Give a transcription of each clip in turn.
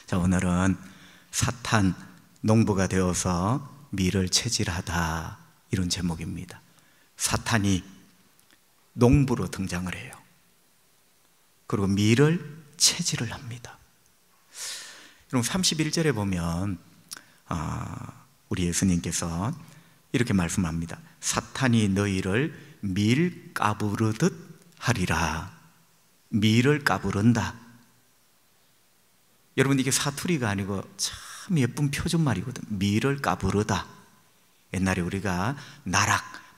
자, 오늘은 사탄 농부가 되어서 미를 채질하다, 이런 제목입니다. 사탄이 농부로 등장을 해요. 그리고 미를 채질을 합니다. 여러분 31절에 보면 우리 예수님께서 이렇게 말씀합니다. 사탄이 너희를 밀 까부르듯 하리라. 밀을 까부른다. 여러분, 이게 사투리가 아니고 참 예쁜 표준말이거든요. 밀을 까부르다. 옛날에 우리가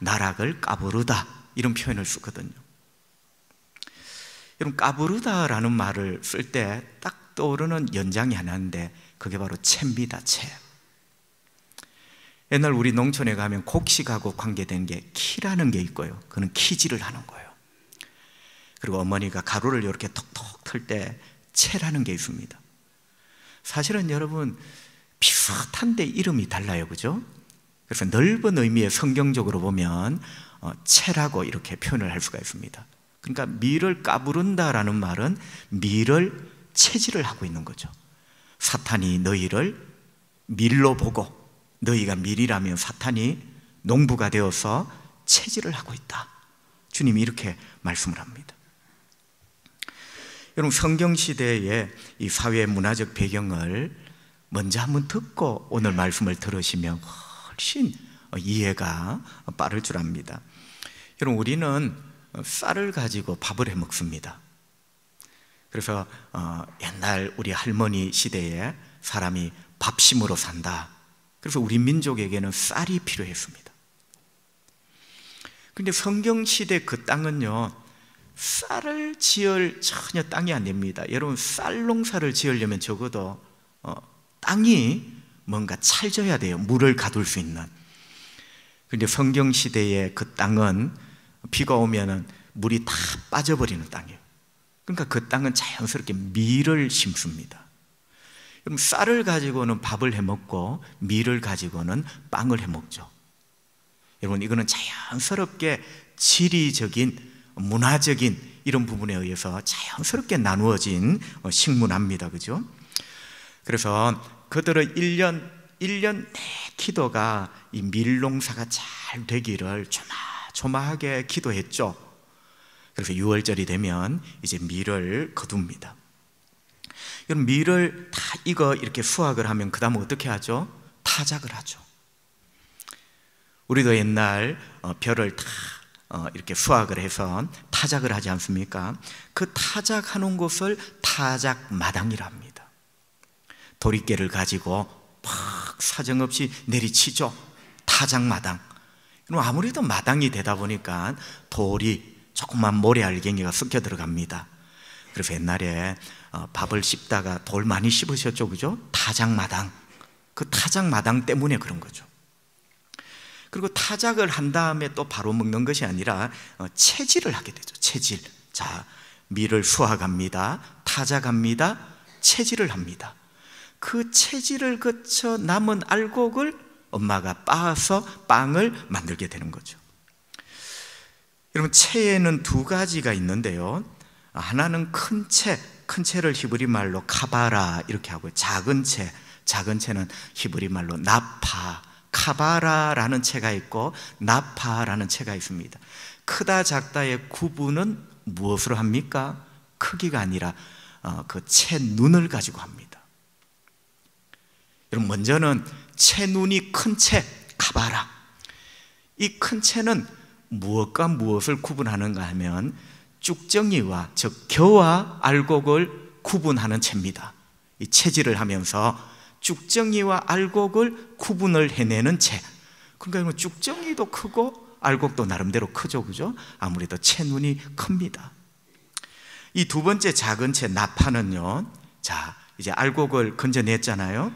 나락을 까부르다, 이런 표현을 쓰거든요. 여러분, 까부르다라는 말을 쓸 때 딱 떠오르는 연장이 하나인데, 그게 바로 채입니다. 채. 옛날 우리 농촌에 가면 곡식하고 관계된 게 키라는 게 있고요. 그는 키질을 하는 거예요. 그리고 어머니가 가루를 이렇게 톡톡 틀 때 채라는 게 있습니다. 사실은 여러분 비슷한데 이름이 달라요, 그죠? 그래서 넓은 의미의 성경적으로 보면 채라고 이렇게 표현을 할 수가 있습니다. 그러니까 밀을 까부른다라는 말은 밀을 채질을 하고 있는 거죠. 사탄이 너희를 밀로 보고, 너희가 밀이라면 사탄이 농부가 되어서 채질을 하고 있다. 주님이 이렇게 말씀을 합니다. 여러분, 성경시대의 이 사회 문화적 배경을 먼저 한번 듣고 오늘 말씀을 들으시면 훨씬 이해가 빠를 줄 압니다. 여러분, 우리는 쌀을 가지고 밥을 해 먹습니다. 그래서 옛날 우리 할머니 시대에 사람이 밥심으로 산다. 그래서 우리 민족에게는 쌀이 필요했습니다. 그런데 성경시대 그 땅은요, 쌀을 지을 전혀 땅이 안 됩니다. 여러분, 쌀 농사를 지으려면 적어도 땅이 뭔가 찰져야 돼요. 물을 가둘 수 있는. 그런데 성경시대의 그 땅은 비가 오면 물이 다 빠져버리는 땅이에요. 그러니까 그 땅은 자연스럽게 밀을 심습니다. 그럼 쌀을 가지고는 밥을 해먹고 밀을 가지고는 빵을 해먹죠. 여러분, 이거는 자연스럽게 지리적인, 문화적인 이런 부분에 의해서 자연스럽게 나누어진 식문화입니다. 그죠? 그래서 그들의 1년 내 기도가 이 밀농사가 잘 되기를 조마조마하게 기도했죠. 그래서 6월절이 되면 이제 밀을 거둡니다. 여러분, 밀을 다 이렇게 수확을 하면 그 다음에 어떻게 하죠? 타작을 하죠. 우리도 옛날 벼를 다 이렇게 수확을 해서 타작을 하지 않습니까? 그 타작하는 곳을 타작마당이라 합니다. 도리깨를 가지고 팍 사정없이 내리치죠. 타작마당. 그럼 아무래도 마당이 되다 보니까 돌이, 조그만 모래알갱이가 섞여 들어갑니다. 그래서 옛날에 밥을 씹다가 돌 많이 씹으셨죠, 그죠? 타작마당. 그 타작마당 때문에 그런 거죠. 그리고 타작을 한 다음에 또 바로 먹는 것이 아니라 채질을 하게 되죠. 채질. 자, 밀을 수확합니다. 타작합니다. 채질을 합니다. 그 채질을 거쳐 남은 알곡을 엄마가 빻아서 빵을 만들게 되는 거죠. 여러분, 채에는 두 가지가 있는데요. 하나는 큰 채를 히브리 말로 카바라 이렇게 하고요. 작은 채는 히브리 말로 나파, 카바라라는 채가 있고 나파라는 채가 있습니다. 크다 작다의 구분은 무엇으로 합니까? 크기가 아니라 그 채 눈을 가지고 합니다. 여러분, 먼저는 채 눈이 큰 채, 카바라. 이 큰 채는 무엇과 무엇을 구분하는가 하면 쭉정이와, 즉 겨와 알곡을 구분하는 채입니다. 이 채질을 하면서 쭉정이와 알곡을 구분을 해내는 채. 그러니까 쭉정이도 크고 알곡도 나름대로 크죠, 그죠? 아무래도 채 눈이 큽니다. 이 두 번째 작은 채 나파는요, 자, 이제 알곡을 건져냈잖아요.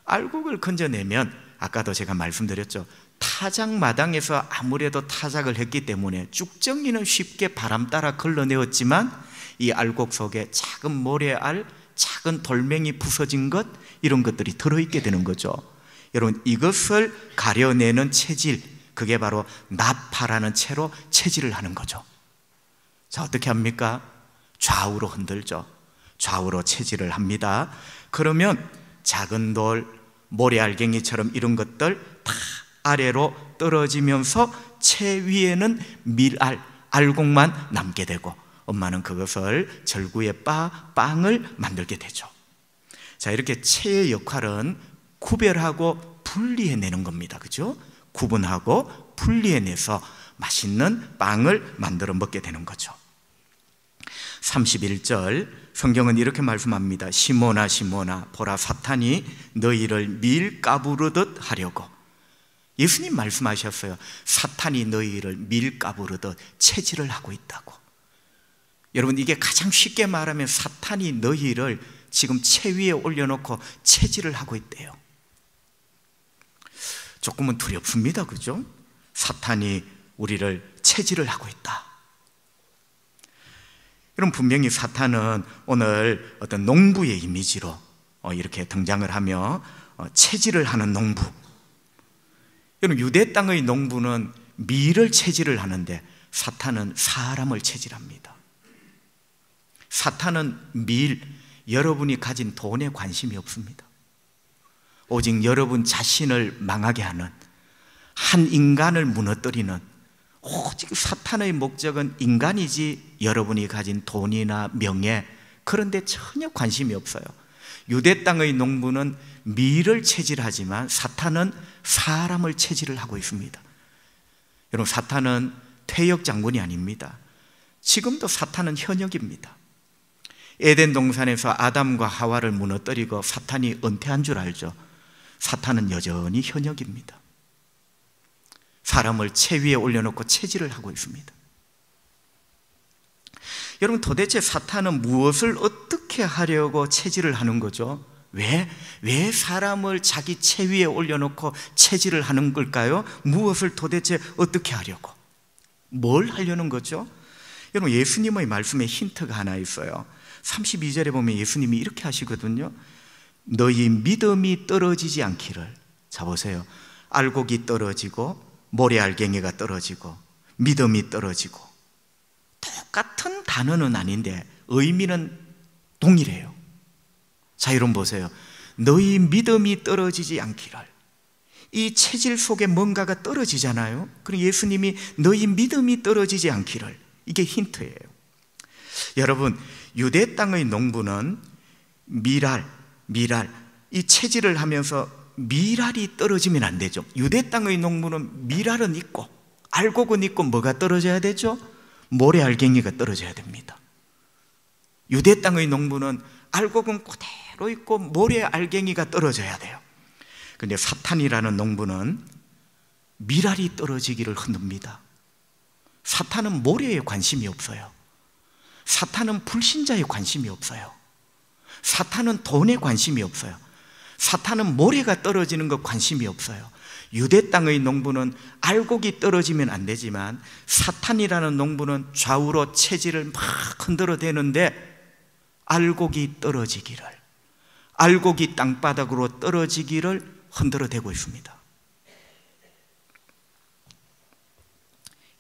알곡을 건져내면 아까도 제가 말씀드렸죠. 타작마당에서 아무래도 타작을 했기 때문에 쭉정이는 쉽게 바람 따라 걸러내었지만 이 알곡 속에 작은 모래알, 작은 돌멩이 부서진 것, 이런 것들이 들어있게 되는 거죠. 여러분, 이것을 가려내는 채질, 그게 바로 나파라는 채로 채질을 하는 거죠. 자, 어떻게 합니까? 좌우로 흔들죠. 좌우로 체질을 합니다. 그러면 작은 돌, 모래알갱이처럼 이런 것들 다 아래로 떨어지면서 채 위에는 밀알, 알곡만 남게 되고 엄마는 그것을 절구에 빵을 만들게 되죠. 자, 이렇게 채의 역할은 구별하고 분리해내는 겁니다. 그죠? 구분하고 분리해내서 맛있는 빵을 만들어 먹게 되는 거죠. 31절 성경은 이렇게 말씀합니다. 시몬아 시몬아 보라 사탄이 너희를 밀가부르듯 하려고. 예수님 말씀하셨어요. 사탄이 너희를 밀가부르듯 체질을 하고 있다고. 여러분, 이게 가장 쉽게 말하면 사탄이 너희를 지금 채 위에 올려놓고 체질을 하고 있대요. 조금은 두렵습니다. 그죠? 사탄이 우리를 체질을 하고 있다. 여러분, 분명히 사탄은 오늘 어떤 농부의 이미지로 이렇게 등장을 하며 체질을 하는 농부. 여러분, 유대 땅의 농부는 밀을 체질을 하는데 사탄은 사람을 체질합니다. 사탄은 밀, 여러분이 가진 돈에 관심이 없습니다. 오직 여러분 자신을 망하게 하는, 한 인간을 무너뜨리는, 오직 사탄의 목적은 인간이지 여러분이 가진 돈이나 명예, 그런데 전혀 관심이 없어요. 유대 땅의 농부는 밀을 체질하지만 사탄은 사람을 체질을 하고 있습니다. 여러분, 사탄은 퇴역 장군이 아닙니다. 지금도 사탄은 현역입니다. 에덴 동산에서 아담과 하와를 무너뜨리고 사탄이 은퇴한 줄 알죠? 사탄은 여전히 현역입니다. 사람을 채 위에 올려놓고 체질을 하고 있습니다. 여러분, 도대체 사탄은 무엇을 어떻게 하려고 체질을 하는 거죠? 왜 사람을 자기 채 위에 올려놓고 체질을 하는 걸까요? 무엇을 도대체 어떻게 하려고? 뭘 하려는 거죠? 여러분, 예수님의 말씀에 힌트가 하나 있어요. 32절에 보면 예수님이 이렇게 하시거든요. 너희 믿음이 떨어지지 않기를. 자, 보세요. 알곡이 떨어지고 모래알갱이가 떨어지고 믿음이 떨어지고 똑같은 단어는 아닌데 의미는 동일해요. 자, 여러분 보세요. 너희 믿음이 떨어지지 않기를. 이 체질 속에 뭔가가 떨어지잖아요. 그럼 예수님이 너희 믿음이 떨어지지 않기를, 이게 힌트예요. 여러분, 유대 땅의 농부는 밀알, 이 체질을 하면서 밀알이 떨어지면 안 되죠. 유대 땅의 농부는 밀알은 있고 알곡은 있고 뭐가 떨어져야 되죠? 모래알갱이가 떨어져야 됩니다. 유대 땅의 농부는 알곡은 그대로 있고 모래알갱이가 떨어져야 돼요. 그런데 사탄이라는 농부는 밀알이 떨어지기를 흔듭니다. 사탄은 모래에 관심이 없어요. 사탄은 불신자에 관심이 없어요. 사탄은 돈에 관심이 없어요. 사탄은 모래가 떨어지는 것 관심이 없어요. 유대 땅의 농부는 알곡이 떨어지면 안 되지만 사탄이라는 농부는 좌우로 체질을 막 흔들어 대는데 알곡이 떨어지기를, 알곡이 땅바닥으로 떨어지기를 흔들어 대고 있습니다.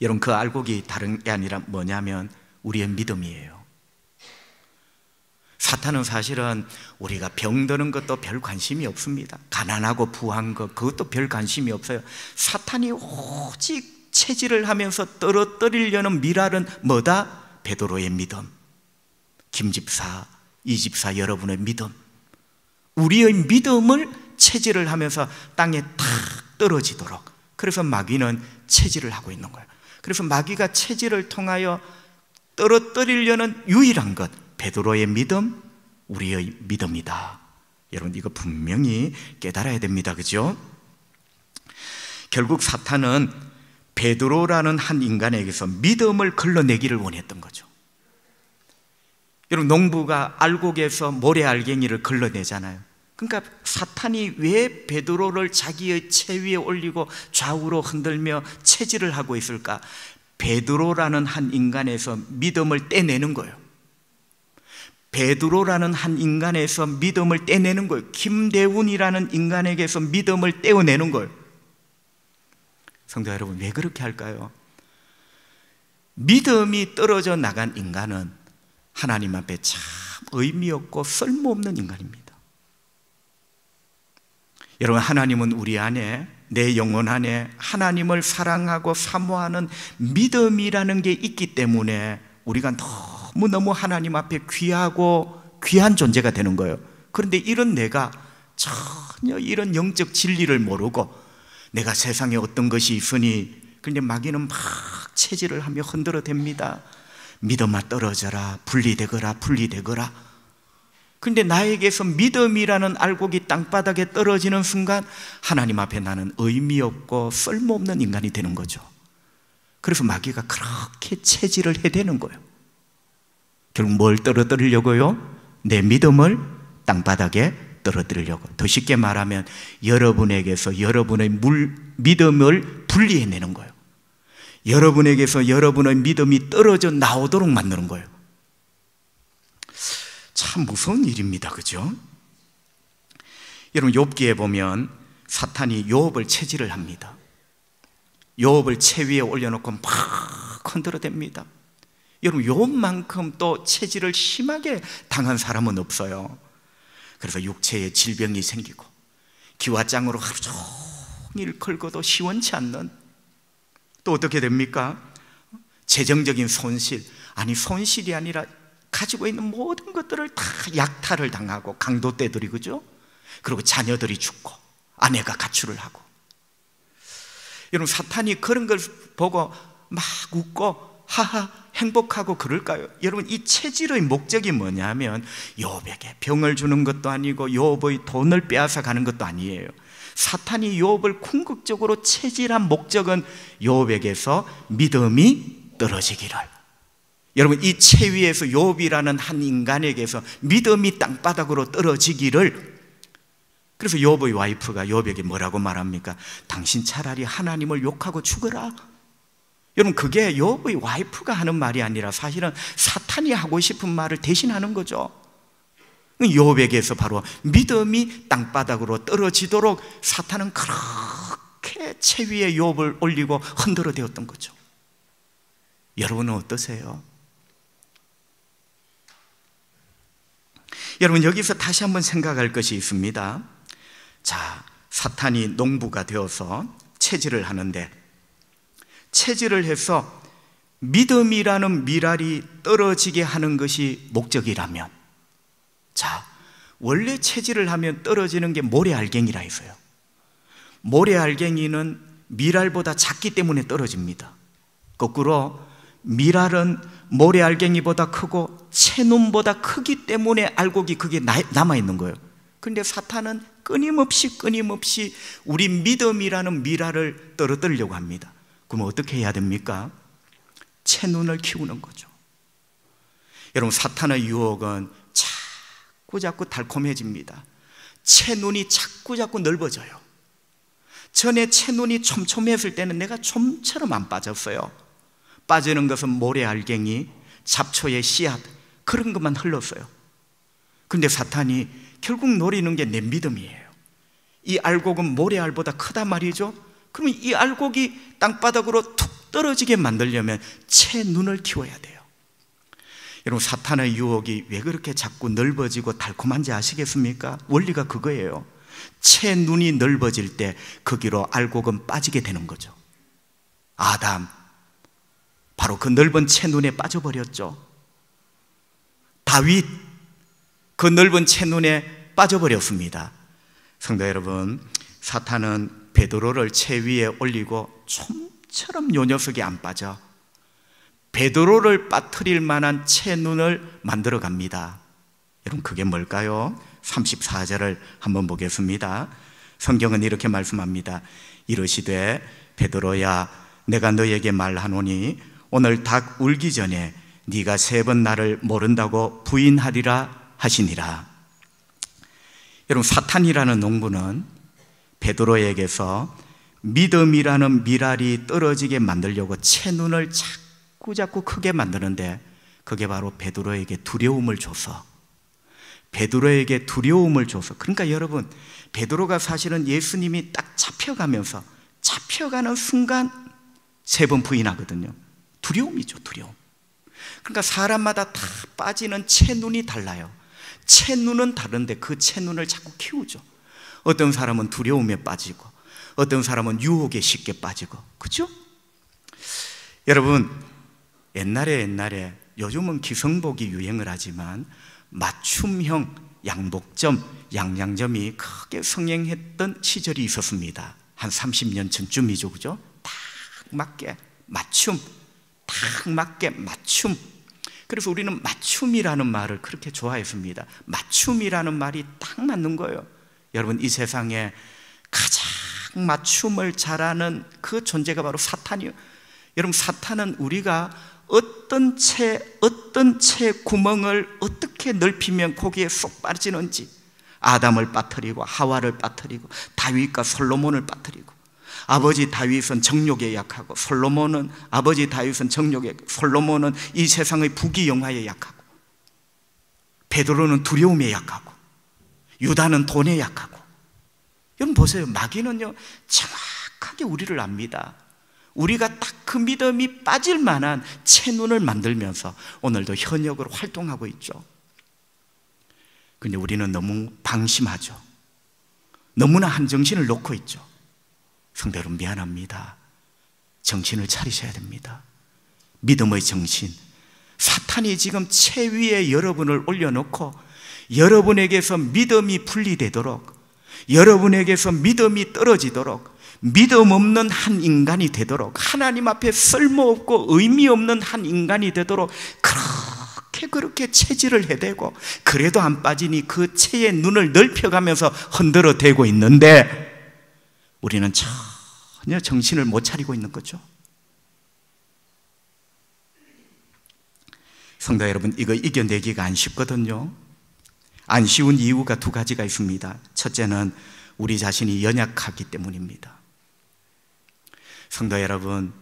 여러분, 그 알곡이 다른 게 아니라 뭐냐면 우리의 믿음이에요. 사탄은 사실은 우리가 병드는 것도 별 관심이 없습니다. 가난하고 부한 것, 그것도 별 관심이 없어요. 사탄이 오직 체질을 하면서 떨어뜨리려는 밀알은 뭐다? 베드로의 믿음, 김집사, 이집사 여러분의 믿음, 우리의 믿음을 체질을 하면서 땅에 탁 떨어지도록. 그래서 마귀는 체질을 하고 있는 거예요. 그래서 마귀가 체질을 통하여 떨어뜨리려는 유일한 것, 베드로의 믿음, 우리의 믿음이다. 여러분, 이거 분명히 깨달아야 됩니다. 그죠? 결국 사탄은 베드로라는 한 인간에게서 믿음을 걸러내기를 원했던 거죠. 여러분, 농부가 알곡에서 모래알갱이를 걸러내잖아요. 그러니까 사탄이 왜 베드로를 자기의 채 위에 올리고 좌우로 흔들며 체질을 하고 있을까? 베드로라는 한 인간에서 믿음을 떼내는 거예요. 베드로라는 한 인간에서 믿음을 떼내는 거예요. 김대훈이라는 인간에게서 믿음을 떼어내는 거예요. 성도 여러분, 왜 그렇게 할까요? 믿음이 떨어져 나간 인간은 하나님 앞에 잘 의미 없고 쓸모없는 인간입니다. 여러분, 하나님은 우리 안에, 내 영혼 안에 하나님을 사랑하고 사모하는 믿음이라는 게 있기 때문에 우리가 너무너무 하나님 앞에 귀하고 귀한 존재가 되는 거예요. 그런데 이런 내가 전혀 이런 영적 진리를 모르고 내가 세상에 어떤 것이 있으니, 그런데 마귀는 막 체질을 하며 흔들어댑니다. 믿음아 떨어져라, 분리되거라, 분리되거라. 그런데 나에게서 믿음이라는 알곡이 땅바닥에 떨어지는 순간 하나님 앞에 나는 의미 없고 쓸모없는 인간이 되는 거죠. 그래서 마귀가 그렇게 체질을 해대는 거예요. 결국 뭘 떨어뜨리려고요? 내 믿음을 땅바닥에 떨어뜨리려고. 더 쉽게 말하면 여러분에게서 여러분의 믿음을 분리해내는 거예요. 여러분에게서 여러분의 믿음이 떨어져 나오도록 만드는 거예요. 참 무서운 일입니다. 그죠? 여러분, 욥기에 보면 사탄이 욥을 체질을 합니다. 욥을 채 위에 올려놓고 막 흔들어댑니다. 여러분, 욥만큼 또 체질을 심하게 당한 사람은 없어요. 그래서 육체에 질병이 생기고 기와장으로 하루 종일 긁어도 시원치 않는, 또 어떻게 됩니까? 재정적인 손실, 아니 손실이 아니라 가지고 있는 모든 것들을 다 약탈을 당하고 강도떼들이, 그죠? 그리고 자녀들이 죽고 아내가 가출을 하고. 여러분, 사탄이 그런 걸 보고 막 웃고 하하 행복하고 그럴까요? 여러분, 이 체질의 목적이 뭐냐면 욥에게 병을 주는 것도 아니고 욥의 돈을 빼앗아 가는 것도 아니에요. 사탄이 욥을 궁극적으로 체질한 목적은 욥에게서 믿음이 떨어지기를. 여러분, 이 채 위에서 욥이라는 한 인간에게서 믿음이 땅바닥으로 떨어지기를. 그래서 욥의 와이프가 욥에게 뭐라고 말합니까? 당신 차라리 하나님을 욕하고 죽어라. 여러분, 그게 욥의 와이프가 하는 말이 아니라 사실은 사탄이 하고 싶은 말을 대신하는 거죠. 욥에게서 바로 믿음이 땅바닥으로 떨어지도록 사탄은 그렇게 채 위에 욥을 올리고 흔들어 대었던 거죠. 여러분은 어떠세요? 여러분, 여기서 다시 한번 생각할 것이 있습니다. 자, 사탄이 농부가 되어서 체질을 하는데, 체질을 해서 믿음이라는 미랄이 떨어지게 하는 것이 목적이라면, 자, 원래 체질을 하면 떨어지는 게 모래알갱이라 했어요. 모래알갱이는 미랄보다 작기 때문에 떨어집니다. 거꾸로 미랄은 모래알갱이보다 크고 채눈보다 크기 때문에 알곡이 그게 남아있는 거예요. 그런데 사탄은 끊임없이 우리 믿음이라는 미랄을 떨어뜨리려고 합니다. 그럼 어떻게 해야 됩니까? 채눈을 키우는 거죠. 여러분, 사탄의 유혹은 자꾸 달콤해집니다. 채눈이 자꾸 넓어져요. 전에 채눈이 촘촘했을 때는 내가 좀처럼 안 빠졌어요. 빠지는 것은 모래알갱이, 잡초의 씨앗, 그런 것만 흘렀어요. 그런데 사탄이 결국 노리는 게 내 믿음이에요. 이 알곡은 모래알보다 크단 말이죠. 그러면 이 알곡이 땅바닥으로 툭 떨어지게 만들려면 채눈을 키워야 돼요. 여러분, 사탄의 유혹이 왜 그렇게 자꾸 넓어지고 달콤한지 아시겠습니까? 원리가 그거예요. 채눈이 넓어질 때 거기로 알곡은 빠지게 되는 거죠. 아담, 바로 그 넓은 채눈에 빠져버렸죠. 다윗, 그 넓은 채눈에 빠져버렸습니다. 성도 여러분, 사탄은 베드로를 채 위에 올리고 좀처럼 요 녀석이 안 빠져 베드로를 빠뜨릴 만한 채눈을 만들어 갑니다. 여러분, 그게 뭘까요? 34절을 한번 보겠습니다. 성경은 이렇게 말씀합니다. 이르시되 베드로야, 내가 너에게 말하노니 오늘 닭 울기 전에 네가 3번 나를 모른다고 부인하리라 하시니라. 여러분, 사탄이라는 농부는 베드로에게서 믿음이라는 미랄이 떨어지게 만들려고 채눈을 자꾸 크게 만드는데, 그게 바로 베드로에게 두려움을 줘서, 그러니까 여러분, 베드로가 사실은 예수님이 딱 잡혀가는 순간 3번 부인하거든요. 두려움이죠, 두려움. 그러니까 사람마다 다 빠지는 체눈이 달라요. 체눈은 다른데 그 체눈을 자꾸 키우죠. 어떤 사람은 두려움에 빠지고, 어떤 사람은 유혹에 쉽게 빠지고, 그렇죠? 여러분, 옛날에 요즘은 기성복이 유행을 하지만 맞춤형 양복점, 양양점이 크게 성행했던 시절이 있었습니다. 한 30년 전쯤이죠, 그죠? 딱 맞게 맞춤, 딱 맞게 맞춤. 그래서 우리는 맞춤이라는 말을 그렇게 좋아했습니다. 맞춤이라는 말이 딱 맞는 거예요. 여러분, 이 세상에 가장 맞춤을 잘하는 그 존재가 바로 사탄이에요. 여러분, 사탄은 우리가 어떤 채 구멍을 어떻게 넓히면 거기에 쏙 빠지는지, 아담을 빠뜨리고 하와를 빠뜨리고 다윗과 솔로몬을 빠뜨리고, 아버지 다윗은 정욕에 약하고 아버지 다윗은 정욕에, 솔로몬은 이 세상의 부귀영화에 약하고, 베드로는 두려움에 약하고, 유다는 돈에 약하고. 여러분 보세요. 마귀는요 정확하게 우리를 압니다. 우리가 딱 그 믿음이 빠질 만한 채눈을 만들면서 오늘도 현역으로 활동하고 있죠. 그런데 우리는 너무 방심하죠. 너무나 한정신을 놓고 있죠. 성도 여러분, 미안합니다. 정신을 차리셔야 됩니다. 믿음의 정신. 사탄이 지금 채 위에 여러분을 올려놓고 여러분에게서 믿음이 분리되도록, 여러분에게서 믿음이 떨어지도록, 믿음 없는 한 인간이 되도록, 하나님 앞에 쓸모없고 의미 없는 한 인간이 되도록 그렇게 체질을 해대고, 그래도 안 빠지니 그 체의 눈을 넓혀가면서 흔들어 대고 있는데 우리는 전혀 정신을 못 차리고 있는 거죠. 성도 여러분, 이거 이겨내기가 안 쉽거든요. 안 쉬운 이유가 두 가지가 있습니다. 첫째는 우리 자신이 연약하기 때문입니다. 성도 여러분,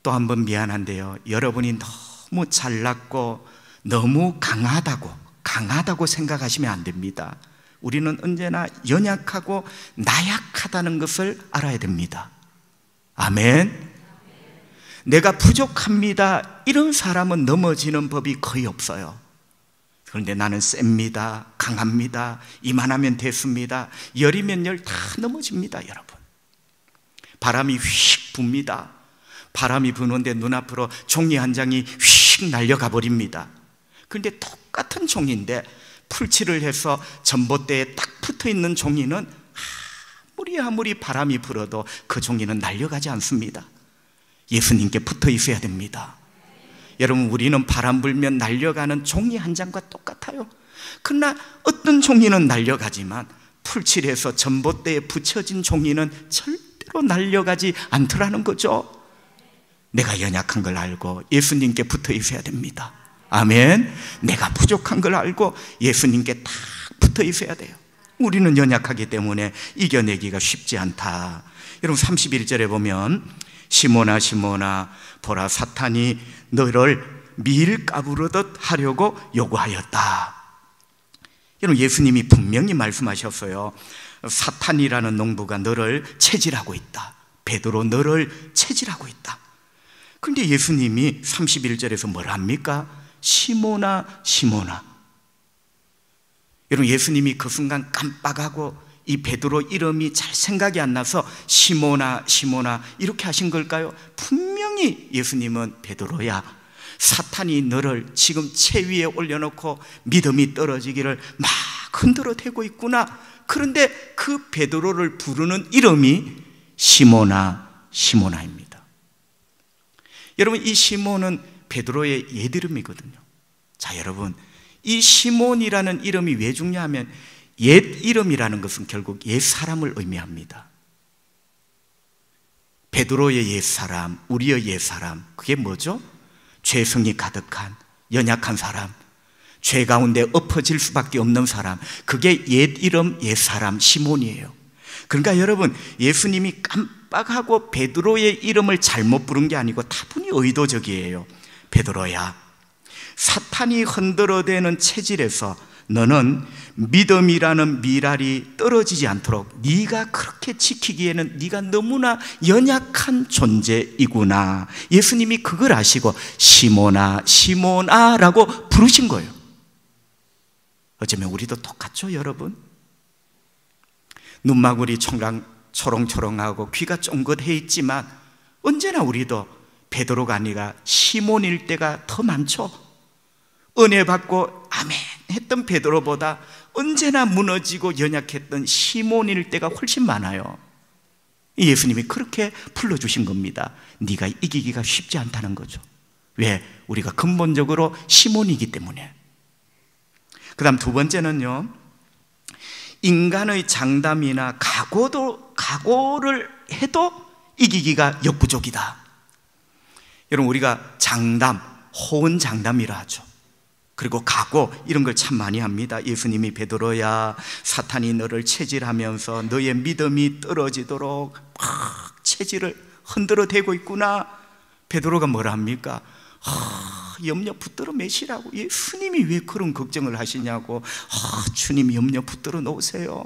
또 한 번 미안한데요, 여러분이 너무 잘났고 너무 강하다고 생각하시면 안 됩니다. 우리는 언제나 연약하고 나약하다는 것을 알아야 됩니다. 아멘. 내가 부족합니다, 이런 사람은 넘어지는 법이 거의 없어요. 그런데 나는 셉니다, 강합니다, 이만하면 됐습니다, 열이면 열 다 넘어집니다. 여러분, 바람이 휙 붑니다. 바람이 부는데 눈앞으로 종이 한 장이 휙 날려가 버립니다. 그런데 똑같은 종이인데 풀칠을 해서 전봇대에 딱 붙어있는 종이는 아무리 바람이 불어도 그 종이는 날려가지 않습니다. 예수님께 붙어 있어야 됩니다. 여러분, 우리는 바람 불면 날려가는 종이 한 장과 똑같아요. 그러나 어떤 종이는 날려가지만 풀칠해서 전봇대에 붙여진 종이는 절대로 날려가지 않더라는 거죠. 내가 연약한 걸 알고 예수님께 붙어 있어야 됩니다. 아멘. 내가 부족한 걸 알고 예수님께 딱 붙어 있어야 돼요. 우리는 연약하기 때문에 이겨내기가 쉽지 않다. 여러분, 31절에 보면 시몬아 시몬아 보라, 사탄이 너를 밀가부르듯 하려고 요구하였다. 여러분, 예수님이 분명히 말씀하셨어요. 사탄이라는 농부가 너를 체질하고 있다. 베드로, 너를 체질하고 있다. 그런데 예수님이 31절에서 뭘 합니까? 시몬아 시몬아. 여러분, 예수님이 그 순간 깜빡하고 이 베드로 이름이 잘 생각이 안 나서 시몬아 시몬아 이렇게 하신 걸까요? 분명히 예수님은 베드로야, 사탄이 너를 지금 채 위에 올려놓고 믿음이 떨어지기를 막 흔들어 대고 있구나. 그런데 그 베드로를 부르는 이름이 시몬아 시몬아입니다. 여러분, 이 시몬은 베드로의 옛 이름이거든요. 자, 여러분, 이 시몬이라는 이름이 왜 중요하면 옛 이름이라는 것은 결국 옛 사람을 의미합니다. 베드로의 옛 사람, 우리의 옛 사람, 그게 뭐죠? 죄성이 가득한 연약한 사람, 죄 가운데 엎어질 수밖에 없는 사람, 그게 옛 이름 옛 사람 시몬이에요. 그러니까 여러분, 예수님이 깜빡하고 베드로의 이름을 잘못 부른 게 아니고 다분히 의도적이에요. 베드로야, 사탄이 흔들어대는 체질에서 너는 믿음이라는 미랄이 떨어지지 않도록 네가 그렇게 지키기에는 네가 너무나 연약한 존재이구나. 예수님이 그걸 아시고 시몬아 시몬아 라고 부르신 거예요. 어쩌면 우리도 똑같죠, 여러분? 눈망울이 초롱초롱하고 귀가 쫑긋해 있지만 언제나 우리도 베드로가 아니라 시몬일 때가 더 많죠. 은혜 받고 아멘 했던 베드로보다 언제나 무너지고 연약했던 시몬일 때가 훨씬 많아요. 예수님이 그렇게 불러주신 겁니다. 네가 이기기가 쉽지 않다는 거죠. 왜? 우리가 근본적으로 시몬이기 때문에. 그 다음 두 번째는요, 인간의 장담이나 각오를 해도 이기기가 역부족이다. 여러분, 우리가 장담, 호언장담이라 하죠. 그리고 각오, 이런 걸 참 많이 합니다. 예수님이 베드로야, 사탄이 너를 체질하면서 너의 믿음이 떨어지도록 막 체질을 흔들어 대고 있구나. 베드로가 뭐라 합니까? 염려 붙들어 매시라고. 예수님이 왜 그런 걱정을 하시냐고. 주님 염려 붙들어 놓으세요.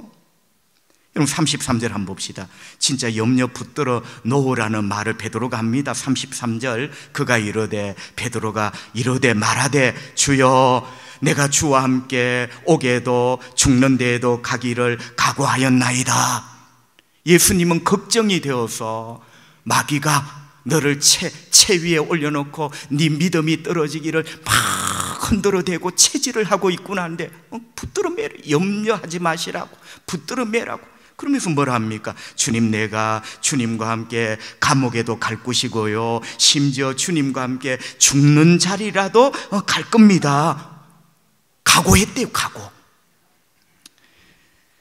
여러분 33절 한번 봅시다. 진짜 염려 붙들어 놓으라는 말을 베드로가 합니다. 33절 그가 이르되, 베드로가 이르되 말하되, 주여 내가 주와 함께 오게도 죽는 데에도 가기를 각오하였나이다. 예수님은 걱정이 되어서 마귀가 너를 채 위에 올려놓고 네 믿음이 떨어지기를 막 흔들어 대고 체질을 하고 있구나 하는데 붙들어 매라. 염려하지 마시라고, 붙들어 매라고. 그러면서 뭐라 합니까? 주님, 내가 주님과 함께 감옥에도 갈 것이고요, 심지어 주님과 함께 죽는 자리라도 갈 겁니다. 각오했대요, 각오.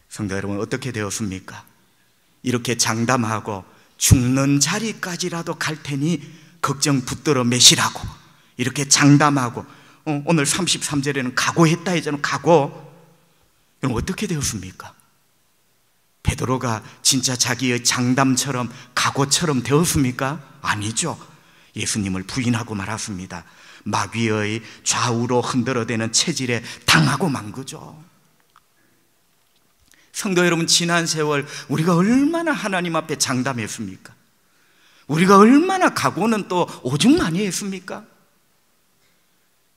성도 여러분, 어떻게 되었습니까? 이렇게 장담하고 죽는 자리까지라도 갈 테니 걱정 붙들어 매시라고 이렇게 장담하고, 오늘 33절에는 각오했다 했잖아요. 각오. 그럼 어떻게 되었습니까? 베드로가 진짜 자기의 장담처럼 각오처럼 되었습니까? 아니죠. 예수님을 부인하고 말았습니다. 마귀의 좌우로 흔들어대는 체질에 당하고 만 거죠. 성도 여러분, 지난 세월 우리가 얼마나 하나님 앞에 장담했습니까? 우리가 얼마나 각오는 또 오죽 많이 했습니까?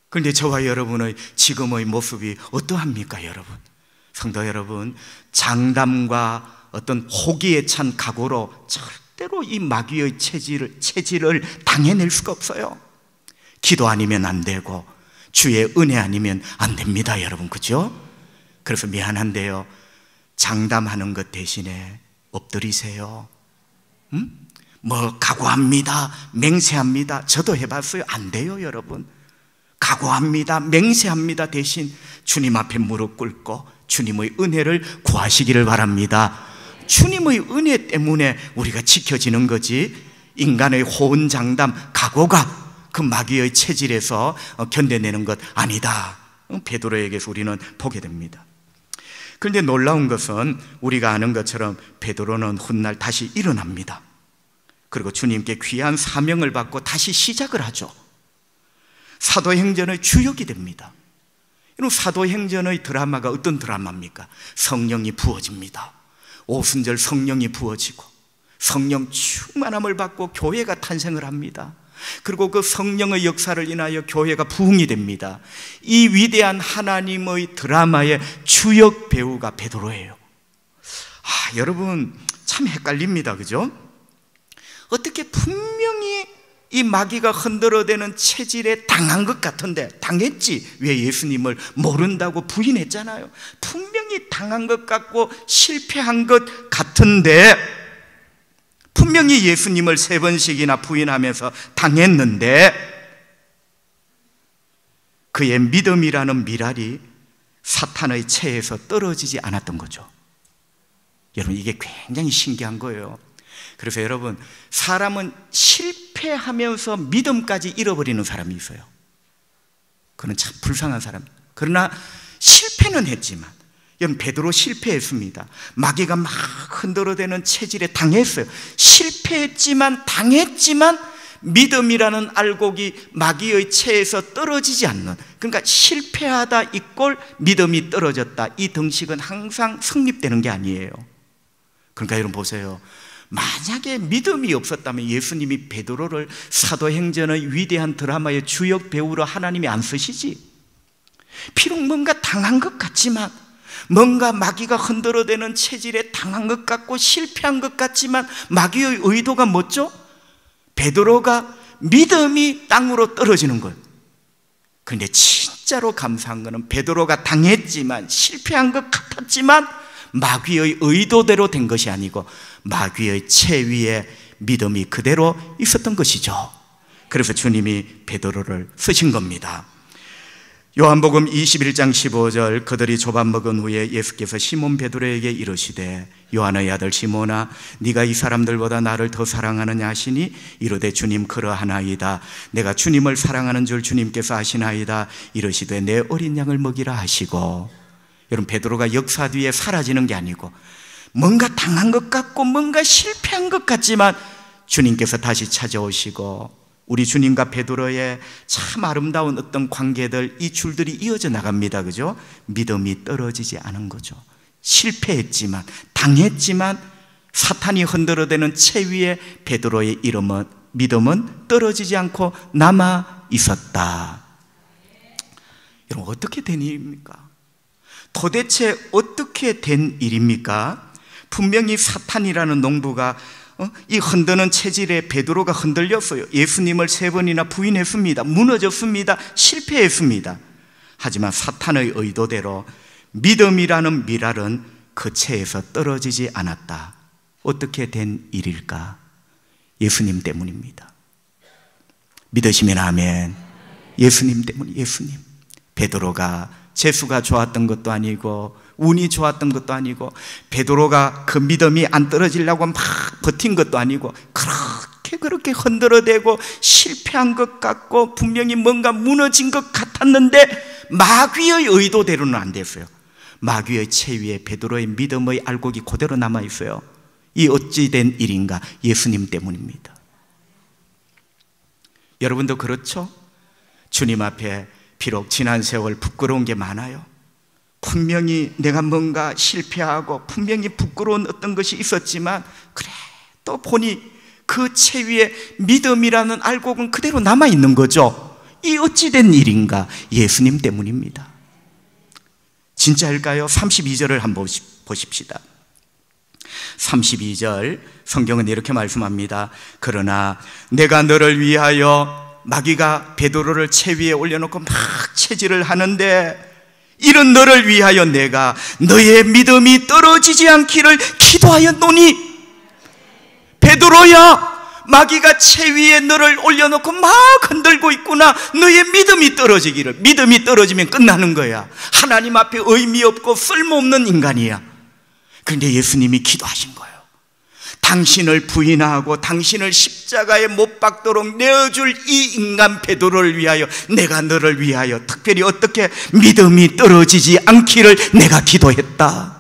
그런데 저와 여러분의 지금의 모습이 어떠합니까, 여러분? 성도 여러분, 장담과 어떤 호기에 찬 각오로 절대로 이 마귀의 체질을 당해낼 수가 없어요. 기도 아니면 안 되고 주의 은혜 아니면 안 됩니다, 여러분. 그죠? 그래서 미안한데요, 장담하는 것 대신에 엎드리세요. 뭐 각오합니다, 맹세합니다. 저도 해봤어요. 안 돼요, 여러분. 각오합니다, 맹세합니다 대신 주님 앞에 무릎 꿇고 주님의 은혜를 구하시기를 바랍니다. 주님의 은혜 때문에 우리가 지켜지는 거지, 인간의 호언장담, 각오가 그 마귀의 체질에서 견뎌내는 것 아니다. 베드로에게서 우리는 보게 됩니다. 그런데 놀라운 것은 우리가 아는 것처럼 베드로는 훗날 다시 일어납니다. 그리고 주님께 귀한 사명을 받고 다시 시작을 하죠. 사도행전의 주역이 됩니다. 이런 사도행전의 드라마가 어떤 드라마입니까? 성령이 부어집니다. 오순절 성령이 부어지고 성령 충만함을 받고 교회가 탄생을 합니다. 그리고 그 성령의 역사를 인하여 교회가 부흥이 됩니다. 이 위대한 하나님의 드라마의 주역 배우가 베드로예요. 여러분 참 헷갈립니다, 그죠? 어떻게 분명히 이 마귀가 흔들어대는 체질에 당한 것 같은데, 당했지. 왜? 예수님을 모른다고 부인했잖아요. 분명히 당한 것 같고 실패한 것 같은데, 분명히 예수님을 3번씩이나 부인하면서 당했는데 그의 믿음이라는 미랄이 사탄의 채에서 떨어지지 않았던 거죠. 여러분, 이게 굉장히 신기한 거예요. 그래서 여러분, 사람은 실패하면서 믿음까지 잃어버리는 사람이 있어요. 그는 참 불쌍한 사람. 그러나 실패는 했지만, 여러분 베드로 실패했습니다. 마귀가 막 흔들어대는 체질에 당했어요. 실패했지만 당했지만 믿음이라는 알곡이 마귀의 채에서 떨어지지 않는, 그러니까 실패하다 이꼴 믿음이 떨어졌다, 이 등식은 항상 성립되는 게 아니에요. 그러니까 여러분 보세요. 만약에 믿음이 없었다면 예수님이 베드로를 사도행전의 위대한 드라마의 주역 배우로 하나님이 안 쓰시지. 비록 뭔가 당한 것 같지만, 뭔가 마귀가 흔들어대는 체질에 당한 것 같고 실패한 것 같지만, 마귀의 의도가 뭐죠? 베드로가 믿음이 땅으로 떨어지는 거예요. 그런데 진짜로 감사한 것은 베드로가 당했지만, 실패한 것 같았지만 마귀의 의도대로 된 것이 아니고 마귀의 채 위에 믿음이 그대로 있었던 것이죠. 그래서 주님이 베드로를 쓰신 겁니다. 요한복음 21장 15절, 그들이 조밥 먹은 후에 예수께서 시몬 베드로에게 이르시되 요한의 아들 시몬아, 네가 이 사람들보다 나를 더 사랑하느냐 하시니 이르되 주님 그러하나이다. 내가 주님을 사랑하는 줄 주님께서 아시나이다. 이르시되 내 어린 양을 먹이라 하시고. 여러분, 베드로가 역사 뒤에 사라지는 게 아니고 뭔가 당한 것 같고 뭔가 실패한 것 같지만 주님께서 다시 찾아오시고, 우리 주님과 베드로의 참 아름다운 어떤 관계들, 이 줄들이 이어져 나갑니다. 그죠? 믿음이 떨어지지 않은 거죠. 실패했지만, 당했지만 사탄이 흔들어대는 채 위에 베드로의 믿음은 떨어지지 않고 남아 있었다. 여러분, 어떻게 된 일입니까? 도대체 어떻게 된 일입니까? 분명히 사탄이라는 농부가 이 흔드는 체질에 베드로가 흔들렸어요. 예수님을 3번이나 부인했습니다. 무너졌습니다. 실패했습니다. 하지만 사탄의 의도대로 믿음이라는 미랄은 그 채에서 떨어지지 않았다. 어떻게 된 일일까? 예수님 때문입니다. 믿으시면 아멘. 예수님 때문. 예수님. 베드로가 재수가 좋았던 것도 아니고 운이 좋았던 것도 아니고 베드로가 그 믿음이 안 떨어지려고 막 버틴 것도 아니고 그렇게 흔들어대고 실패한 것 같고 분명히 뭔가 무너진 것 같았는데 마귀의 의도대로는 안 됐어요. 마귀의 채 위에 베드로의 믿음의 알곡이 그대로 남아있어요. 이 어찌 된 일인가? 예수님 때문입니다. 여러분도 그렇죠? 주님 앞에 비록 지난 세월 부끄러운 게 많아요. 분명히 내가 뭔가 실패하고 분명히 부끄러운 어떤 것이 있었지만 그래 또 보니 그 채 위에 믿음이라는 알곡은 그대로 남아있는 거죠. 이 어찌 된 일인가? 예수님 때문입니다. 진짜일까요? 32절을 한번 보십시다. 32절 성경은 이렇게 말씀합니다. 그러나 내가 너를 위하여, 마귀가 베드로를 채 위에 올려놓고 막 체질을 하는데, 이런 너를 위하여 내가 너의 믿음이 떨어지지 않기를 기도하였노니. 베드로야, 마귀가 채 위에 너를 올려놓고 막 흔들고 있구나. 너의 믿음이 떨어지기를. 믿음이 떨어지면 끝나는 거야. 하나님 앞에 의미 없고 쓸모없는 인간이야. 그런데 예수님이 기도하신 거예요. 당신을 부인하고 당신을 십자가에 못 박도록 내어줄 이 인간 베드로를 위하여 내가 너를 위하여 특별히 어떻게 믿음이 떨어지지 않기를 내가 기도했다.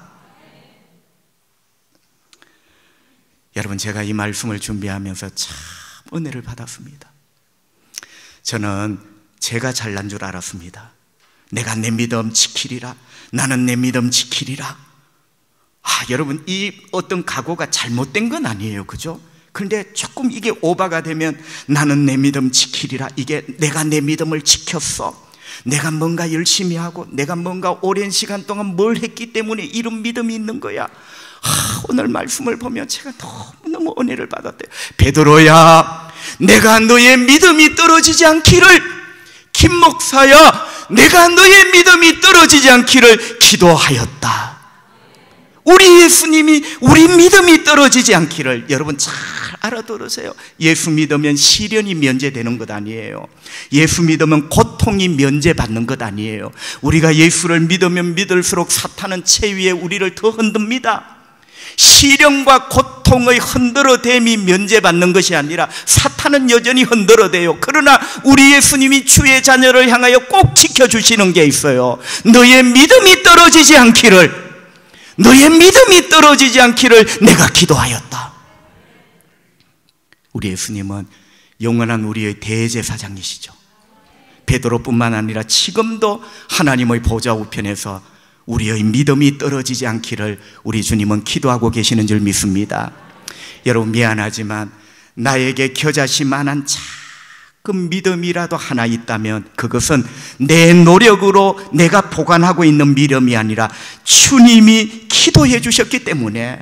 여러분, 제가 이 말씀을 준비하면서 참 은혜를 받았습니다. 저는 제가 잘난 줄 알았습니다. 내가 내 믿음 지키리라. 나는 내 믿음 지키리라. 여러분, 이 어떤 각오가 잘못된 건 아니에요. 그죠? 그런데 조금 이게 오바가 되면 나는 내 믿음 지키리라. 이게 내가 내 믿음을 지켰어. 내가 뭔가 열심히 하고 내가 뭔가 오랜 시간 동안 뭘 했기 때문에 이런 믿음이 있는 거야. 오늘 말씀을 보면 제가 너무너무 은혜를 받았대요. 베드로야, 내가 너의 믿음이 떨어지지 않기를, 김 목사야, 내가 너의 믿음이 떨어지지 않기를 기도하였다. 우리 예수님이 우리 믿음이 떨어지지 않기를. 여러분 잘 알아들으세요. 예수 믿으면 시련이 면제되는 것 아니에요. 예수 믿으면 고통이 면제받는 것 아니에요. 우리가 예수를 믿으면 믿을수록 사탄은 채 위에 우리를 더 흔듭니다. 시련과 고통의 흔들어댐이 면제받는 것이 아니라 사탄은 여전히 흔들어대요. 그러나 우리 예수님이 주의 자녀를 향하여 꼭 지켜주시는 게 있어요. 너의 믿음이 떨어지지 않기를, 너의 믿음이 떨어지지 않기를 내가 기도하였다. 우리 예수님은 영원한 우리의 대제사장이시죠. 베드로뿐만 아니라 지금도 하나님의 보좌 우편에서 우리의 믿음이 떨어지지 않기를 우리 주님은 기도하고 계시는 줄 믿습니다. 여러분, 미안하지만 나에게 겨자씨만한 작은 믿음이라도 하나 있다면 그것은 내 노력으로 내가 보관하고 있는 믿음이 아니라 주님이 기도해 주셨기 때문에,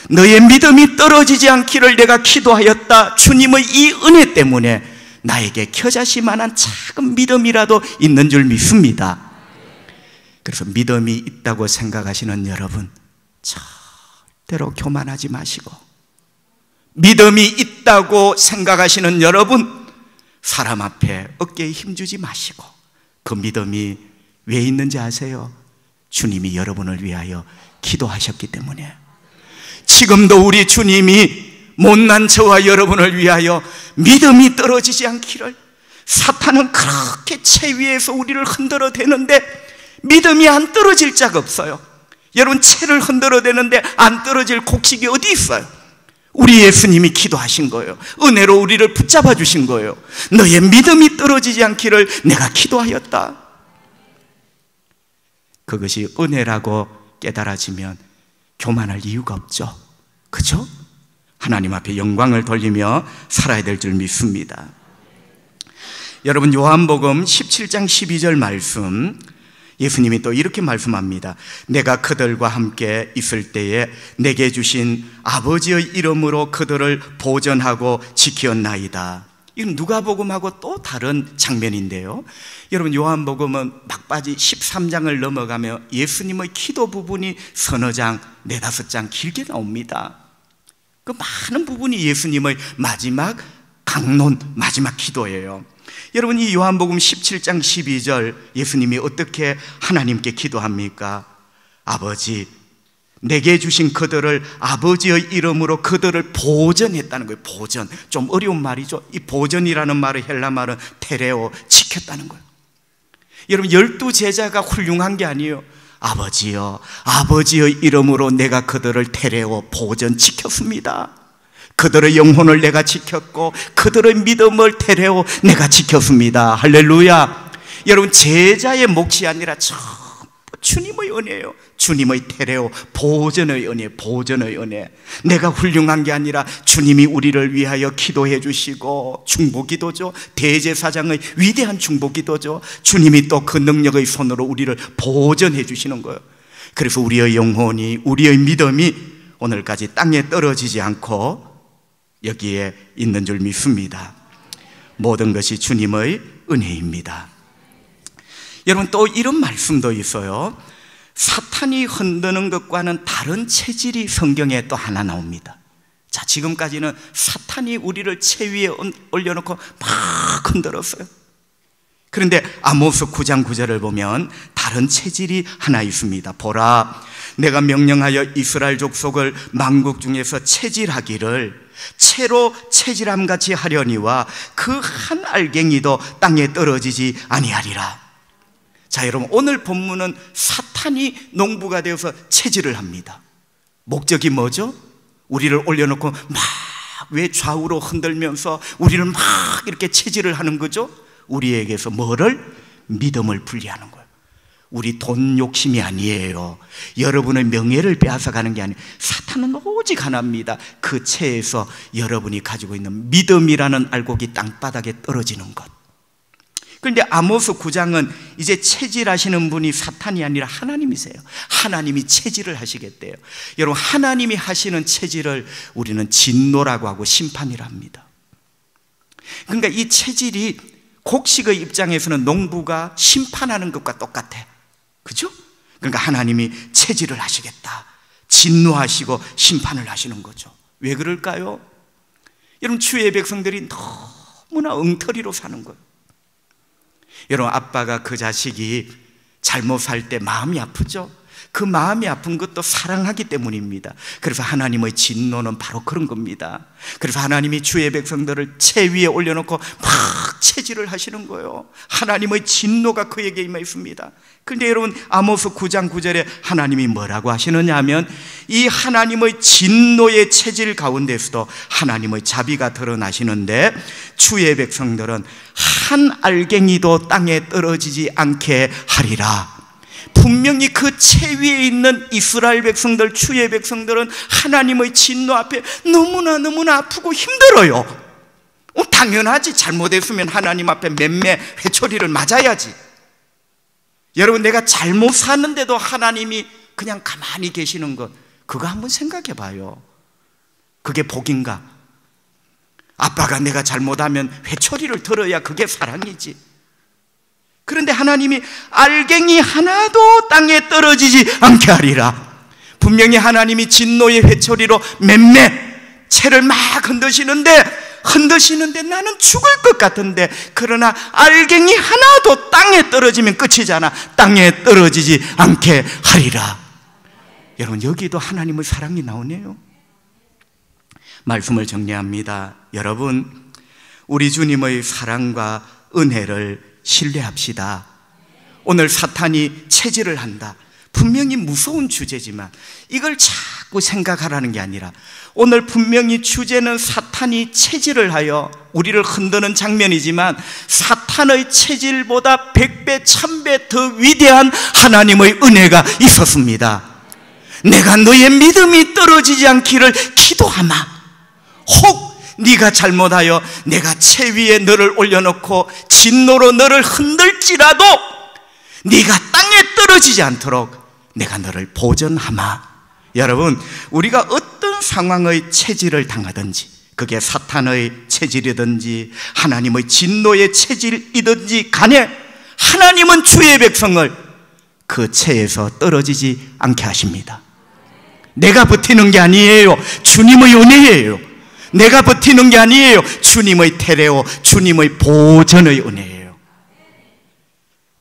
너의 믿음이 떨어지지 않기를 내가 기도하였다, 주님의 이 은혜 때문에 나에게 겨자씨만한 작은 믿음이라도 있는 줄 믿습니다. 그래서 믿음이 있다고 생각하시는 여러분, 절대로 교만하지 마시고, 믿음이 있다고 생각하시는 여러분, 사람 앞에 어깨에 힘주지 마시고, 그 믿음이 왜 있는지 아세요? 주님이 여러분을 위하여 기도하셨기 때문에. 지금도 우리 주님이 못난 저와 여러분을 위하여 믿음이 떨어지지 않기를, 사탄은 그렇게 채 위에서 우리를 흔들어 대는데 믿음이 안 떨어질 자가 없어요. 여러분, 채를 흔들어 대는데 안 떨어질 곡식이 어디 있어요? 우리 예수님이 기도하신 거예요. 은혜로 우리를 붙잡아 주신 거예요. 너의 믿음이 떨어지지 않기를 내가 기도하였다. 그것이 은혜라고 깨달아지면 교만할 이유가 없죠. 그죠? 하나님 앞에 영광을 돌리며 살아야 될 줄 믿습니다. 여러분, 요한복음 17장 12절 말씀, 예수님이 또 이렇게 말씀합니다. 내가 그들과 함께 있을 때에 내게 주신 아버지의 이름으로 그들을 보전하고 지켰나이다. 이건 누가복음하고 또 다른 장면인데요. 여러분, 요한복음은 막바지 13장을 넘어가며 예수님의 기도 부분이 서너 장, 네다섯 장 길게 나옵니다. 그 많은 부분이 예수님의 마지막 강론, 마지막 기도예요. 여러분, 이 요한복음 17장 12절 예수님이 어떻게 하나님께 기도합니까? 아버지, 내게 주신 그들을 아버지의 이름으로 그들을 보전했다는 거예요. 보전, 좀 어려운 말이죠. 이 보전이라는 말의 헬라 말은 테레오, 지켰다는 거예요. 여러분, 12제자가 훌륭한 게 아니에요. 아버지여, 아버지의 이름으로 내가 그들을 테레오, 보전 지켰습니다. 그들의 영혼을 내가 지켰고 그들의 믿음을 테레오, 내가 지켰습니다. 할렐루야. 여러분, 제자의 몫이 아니라 전부 주님의 은혜예요. 주님의 테레오, 보전의 은혜, 보전의 은혜. 내가 훌륭한 게 아니라 주님이 우리를 위하여 기도해 주시고, 중보기도죠. 대제사장의 위대한 중보기도죠. 주님이 또 그 능력의 손으로 우리를 보전해 주시는 거예요. 그래서 우리의 영혼이, 우리의 믿음이 오늘까지 땅에 떨어지지 않고 여기에 있는 줄 믿습니다. 모든 것이 주님의 은혜입니다. 여러분, 또 이런 말씀도 있어요. 사탄이 흔드는 것과는 다른 체질이 성경에 또 하나 나옵니다. 자, 지금까지는 사탄이 우리를 채 위에 올려놓고 막 흔들었어요. 그런데 아모스 9장 9절을 보면 다른 체질이 하나 있습니다. 보라, 내가 명령하여 이스라엘 족속을 만국 중에서 체질하기를 채로 체질함같이 하려니와 그 한 알갱이도 땅에 떨어지지 아니하리라. 자, 여러분, 오늘 본문은 사탄이 농부가 되어서 체질을 합니다. 목적이 뭐죠? 우리를 올려놓고 막 왜 좌우로 흔들면서 우리를 막 이렇게 체질을 하는 거죠? 우리에게서 뭐를? 믿음을 분리하는 거예요. 우리 돈 욕심이 아니에요. 여러분의 명예를 빼앗아가는 게 아니에요. 사탄은 오직 하나입니다. 그 채에서 여러분이 가지고 있는 믿음이라는 알곡이 땅바닥에 떨어지는 것. 그런데 아모스 9장은 이제 체질하시는 분이 사탄이 아니라 하나님이세요. 하나님이 체질을 하시겠대요. 여러분, 하나님이 하시는 체질을 우리는 진노라고 하고 심판이라 합니다. 그러니까 이 체질이 곡식의 입장에서는 농부가 심판하는 것과 똑같아. 그죠? 그러니까 하나님이 체질을 하시겠다, 진노하시고 심판을 하시는 거죠. 왜 그럴까요? 여러분, 주의 백성들이 너무나 엉터리로 사는 거예요. 여러분, 아빠가 그 자식이 잘못 살 때 마음이 아프죠? 그 마음이 아픈 것도 사랑하기 때문입니다. 그래서 하나님의 진노는 바로 그런 겁니다. 그래서 하나님이 주의 백성들을 채 위에 올려놓고 막 체질을 하시는 거예요. 하나님의 진노가 그에게 임했습니다. 그런데 여러분, 아모스 9장 9절에 하나님이 뭐라고 하시느냐 하면, 이 하나님의 진노의 체질 가운데서도 하나님의 자비가 드러나시는데, 주의 백성들은 한 알갱이도 땅에 떨어지지 않게 하리라. 분명히 그 채 위에 있는 이스라엘 백성들, 주의 백성들은 하나님의 진노 앞에 너무나 아프고 힘들어요. 당연하지. 잘못했으면 하나님 앞에 맴매 회초리를 맞아야지. 여러분, 내가 잘못 사는데도 하나님이 그냥 가만히 계시는 것, 그거 한번 생각해 봐요. 그게 복인가? 아빠가 내가 잘못하면 회초리를 들어야 그게 사랑이지. 그런데 하나님이 알갱이 하나도 땅에 떨어지지 않게 하리라. 분명히 하나님이 진노의 회초리로 맴매 채를 막 흔드시는데 나는 죽을 것 같은데, 그러나 알갱이 하나도 땅에 떨어지면 끝이잖아. 땅에 떨어지지 않게 하리라. 여러분, 여기도 하나님의 사랑이 나오네요. 말씀을 정리합니다. 여러분, 우리 주님의 사랑과 은혜를 신뢰합시다. 오늘 사탄이 체질을 한다. 분명히 무서운 주제지만 이걸 자꾸 생각하라는 게 아니라, 오늘 분명히 주제는 사탄이 체질을 하여 우리를 흔드는 장면이지만, 사탄의 체질보다 100배, 1000배 더 위대한 하나님의 은혜가 있었습니다. 내가 너의 믿음이 떨어지지 않기를 기도하마. 혹 네가 잘못하여 내가 채 위에 너를 올려놓고 진노로 너를 흔들지라도 네가 땅에 떨어지지 않도록 내가 너를 보전하마. 여러분, 우리가 어떤 상황의 체질을 당하든지, 그게 사탄의 체질이든지 하나님의 진노의 체질이든지 간에, 하나님은 주의 백성을 그 체에서 떨어지지 않게 하십니다. 내가 버티는 게 아니에요. 주님의 은혜예요. 내가 버티는 게 아니에요. 주님의 테레오, 주님의 보전의 은혜예요.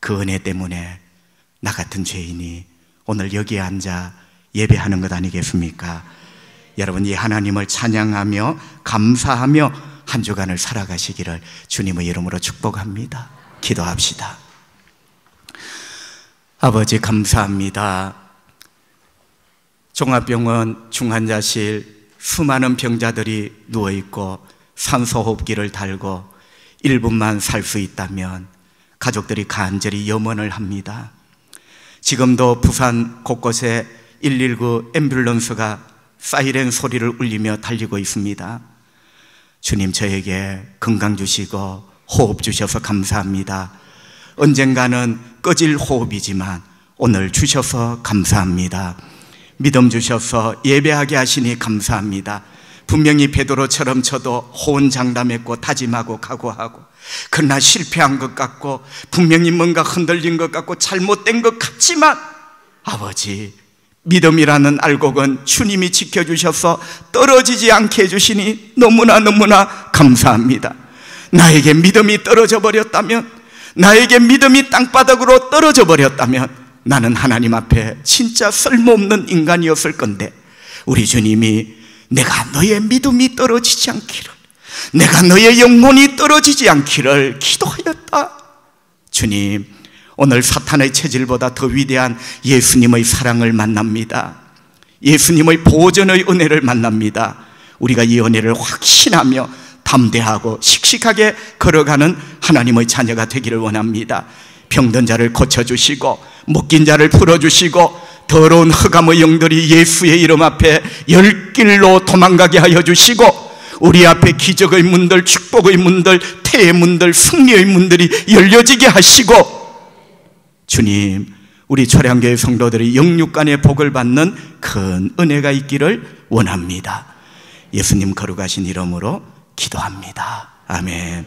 그 은혜 때문에 나 같은 죄인이 오늘 여기에 앉아 예배하는 것 아니겠습니까? 여러분, 이 하나님을 찬양하며 감사하며 한 주간을 살아가시기를 주님의 이름으로 축복합니다. 기도합시다. 아버지, 감사합니다. 종합병원 중환자실 수많은 병자들이 누워있고 산소호흡기를 달고 1분만 살 수 있다면 가족들이 간절히 염원을 합니다. 지금도 부산 곳곳에 119 앰뷸런스가 사이렌 소리를 울리며 달리고 있습니다. 주님, 저에게 건강 주시고 호흡 주셔서 감사합니다. 언젠가는 꺼질 호흡이지만 오늘 주셔서 감사합니다. 믿음 주셔서 예배하게 하시니 감사합니다. 분명히 베드로처럼 저도 호언장담했고 다짐하고 각오하고, 그러나 실패한 것 같고 분명히 뭔가 흔들린 것 같고 잘못된 것 같지만, 아버지, 믿음이라는 알곡은 주님이 지켜주셔서 떨어지지 않게 해주시니 너무나 감사합니다. 나에게 믿음이 떨어져 버렸다면, 나에게 믿음이 땅바닥으로 떨어져 버렸다면 나는 하나님 앞에 진짜 쓸모없는 인간이었을 건데, 우리 주님이 내가 너의 믿음이 떨어지지 않기를, 내가 너의 영혼이 떨어지지 않기를 기도하였다. 주님, 오늘 사탄의 체질보다 더 위대한 예수님의 사랑을 만납니다. 예수님의 보존의 은혜를 만납니다. 우리가 이 은혜를 확신하며 담대하고 씩씩하게 걸어가는 하나님의 자녀가 되기를 원합니다. 병든 자를 고쳐주시고 묶인 자를 풀어주시고 더러운 흑암의 영들이 예수의 이름 앞에 열길로 도망가게 하여 주시고, 우리 앞에 기적의 문들, 축복의 문들, 태의 문들, 승리의 문들이 열려지게 하시고, 주님, 우리 초량교회 성도들이 영육간의 복을 받는 큰 은혜가 있기를 원합니다. 예수님 거룩하신 이름으로 기도합니다. 아멘.